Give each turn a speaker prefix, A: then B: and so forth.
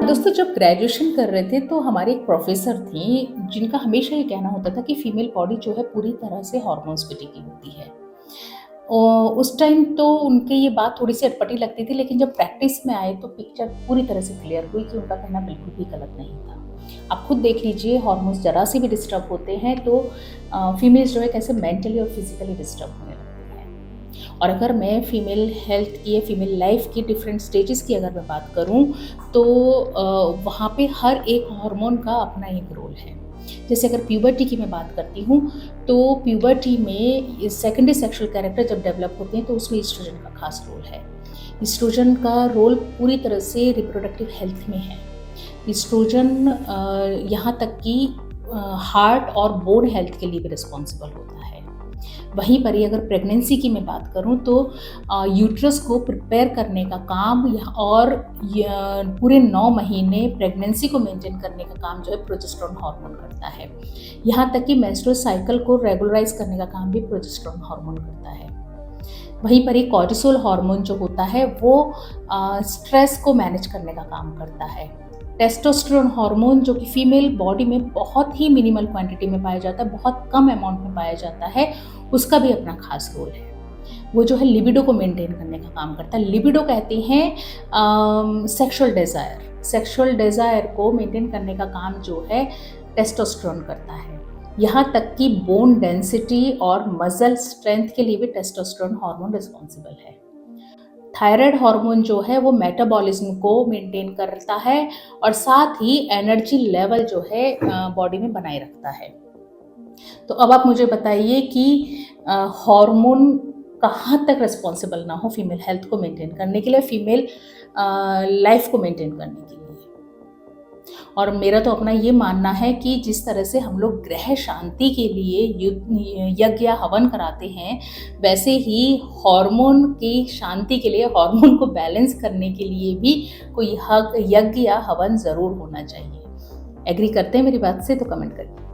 A: दोस्तों जब ग्रेजुएशन कर रहे थे तो हमारे एक प्रोफेसर थी जिनका हमेशा ये कहना होता था कि फीमेल बॉडी जो है पूरी तरह से हार्मोन्स पे टिकी होती है। उस टाइम तो उनके ये बात थोड़ी सी अटपटी लगती थी, लेकिन जब प्रैक्टिस में आए तो पिक्चर पूरी तरह से क्लियर हुई कि उनका कहना बिल्कुल भी गलत नहीं था। आप खुद देख लीजिए, हार्मोन्स जरा से भी डिस्टर्ब होते हैं तो फीमेल्स जो है कैसे मेंटली और फिजिकली डिस्टर्ब होने लगती हैं। और अगर मैं फीमेल हेल्थ की या फीमेल लाइफ की डिफरेंट स्टेजेस की अगर मैं बात करूं तो वहाँ पे हर एक हार्मोन का अपना एक रोल है। जैसे अगर प्यूबर्टी की मैं बात करती हूँ तो प्यूबर्टी में सेकेंडरी सेक्सुअल कैरेक्टर जब डेवलप होते हैं तो उसमें ईस्ट्रोजन का खास रोल है। ईस्ट्रोजन का रोल पूरी तरह से रिप्रोडक्टिव हेल्थ में है। ईस्ट्रोजन यहाँ तक कि हार्ट और बोन हेल्थ के लिए भी रिस्पॉन्सिबल होता है। वहीं पर ही अगर प्रेगनेंसी की मैं बात करूं तो यूट्रस को प्रिपेयर करने का काम और पूरे 9 महीने प्रेगनेंसी को मेंटेन करने का काम जो है प्रोजेस्टेरोन हार्मोन करता है। यहाँ तक कि मेंस्ट्रुअल साइकिल को रेगुलराइज करने का काम भी प्रोजेस्टेरोन हार्मोन करता है। वहीं पर ही कॉर्टिसोल हार्मोन जो होता है वो स्ट्रेस को मैनेज करने का काम करता है। टेस्टोस्टेरोन हार्मोन जो कि फीमेल बॉडी में बहुत ही मिनिमल क्वांटिटी में पाया जाता है, बहुत कम अमाउंट में पाया जाता है, उसका भी अपना खास रोल है। वो जो है लिबिडो को मेंटेन करने का काम करता है। लिबिडो कहते हैं सेक्सुअल डिज़ायर। सेक्सुअल डिज़ायर को मेंटेन करने का काम जो है टेस्टोस्टेरोन करता है। यहाँ तक कि बोन डेंसिटी और मसल स्ट्रेंथ के लिए भी टेस्टोस्टेरोन हार्मोन रिस्पॉन्सिबल है। थायराइड हार्मोन जो है वो मेटाबॉलिज्म को मेंटेन करता है और साथ ही एनर्जी लेवल जो है बॉडी में बनाए रखता है। तो अब आप मुझे बताइए कि हार्मोन कहाँ तक रिस्पॉन्सिबल ना हो फीमेल हेल्थ को मेंटेन करने के लिए, फीमेल लाइफ को मेंटेन करने के लिए। और मेरा तो अपना ये मानना है कि जिस तरह से हम लोग ग्रह शांति के लिए यज्ञ या हवन कराते हैं, वैसे ही हार्मोन की शांति के लिए, हार्मोन को बैलेंस करने के लिए भी कोई यज्ञ या हवन ज़रूर होना चाहिए। एग्री करते हैं मेरी बात से तो कमेंट करिए।